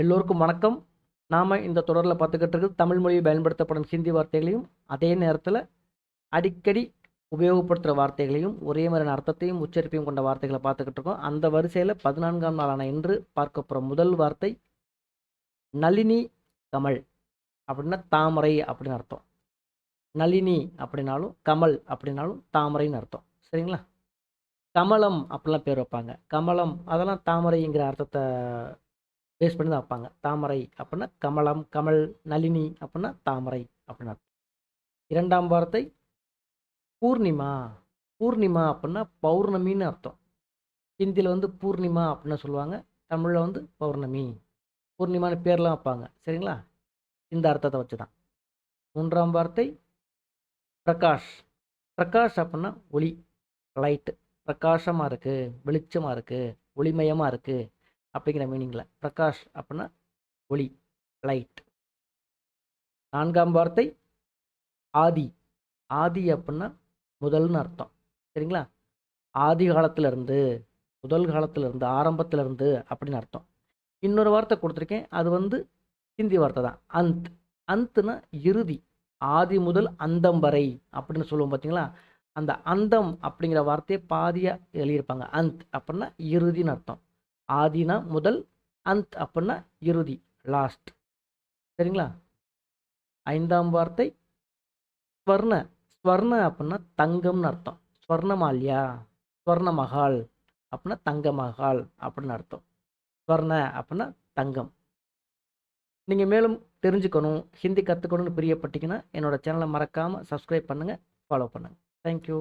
எல்லோருக்கும் வணக்கம். நாம் இந்த தொடரில் பார்த்துக்கிட்டு இருக்கிறது தமிழ் மொழியில் பயன்படுத்தப்படும் ஹிந்தி வார்த்தைகளையும் அதே நேரத்தில் அடிக்கடி உபயோகப்படுத்துகிற வார்த்தைகளையும் ஒரே மாதிரியான அர்த்தத்தையும் உச்சரிப்பையும் கொண்ட வார்த்தைகளை பார்த்துக்கிட்டு இருக்கோம். அந்த வரிசையில் 14ஆம் நாளான இன்று பார்க்க போகிற முதல் வார்த்தை நளினி கமல் அப்படின்னா தாமரை அப்படின்னு அர்த்தம். நளினி அப்படின்னாலும் கமல் அப்படின்னாலும் தாமரைன்னு அர்த்தம். சரிங்களா? கமலம் அப்படிலாம் பேர் வைப்பாங்க. கமலம் அதெல்லாம் தாமரைங்கிற அர்த்தத்தை பேஸ் பண்ணி தான் வைப்பாங்க. தாமரை அப்படின்னா கமலம், கமல், நளினி அப்படின்னா தாமரை அப்படின்னு அர்த்தம். இரண்டாம் வார்த்தை பூர்ணிமா. பூர்ணிமா அப்படின்னா பௌர்ணமின்னு அர்த்தம். ஹிந்தியில் வந்து பூர்ணிமா அப்படின்னு சொல்லுவாங்க, தமிழில் வந்து பௌர்ணமி. பூர்ணிமான்னு பேர்லாம் வைப்பாங்க. சரிங்களா? இந்த அர்த்தத்தை வச்சு தான். மூன்றாம் வார்த்தை பிரகாஷ். பிரகாஷ் அப்படின்னா ஒளி, லைட்டு. பிரகாசமாக இருக்குது, வெளிச்சமாக இருக்குது, ஒளிமயமாக இருக்குது அப்படிங்கிற மீனிங்கில் பிரகாஷ் அப்படின்னா ஒளி, லைட். நான்காம் வார்த்தை ஆதி. ஆதி அப்படின்னா முதல்னு அர்த்தம். சரிங்களா? ஆதி காலத்திலிருந்து, முதல் காலத்திலிருந்து, ஆரம்பத்திலிருந்து அப்படின்னு அர்த்தம். இன்னொரு வார்த்தை கொடுத்துருக்கேன், அது வந்து ஹிந்தி வார்த்தை தான், அந்த். அந்த்னா இறுதி. ஆதி முதல் அந்தம் வரை அப்படின்னு சொல்லுவோம் பார்த்தீங்களா? அந்த அந்தம் அப்படிங்கிற வார்த்தையை பாதியாக எழுதியிருப்பாங்க. அந்த் அப்படின்னா இறுதின்னு அர்த்தம். ஆதினா முதல், அந்த் அப்படின்னா இறுதி, லாஸ்ட். சரிங்களா? ஐந்தாம் வார்த்தை ஸ்வர்ண. ஸ்வர்ண அப்படின்னா தங்கம்னு அர்த்தம். ஸ்வர்ணமால்யா, ஸ்வர்ண மகால் அப்படின்னா தங்க மகால் அப்படின்னு அர்த்தம். ஸ்வர்ண அப்படின்னா தங்கம். நீங்கள் மேலும் தெரிஞ்சுக்கணும், ஹிந்தி கற்றுக்கணும்னு பிரியப்பட்டீங்கன்னா என்னோடய சேனலை மறக்காமல் சப்ஸ்கிரைப் பண்ணுங்கள், ஃபாலோ பண்ணுங்கள். தேங்க்யூ.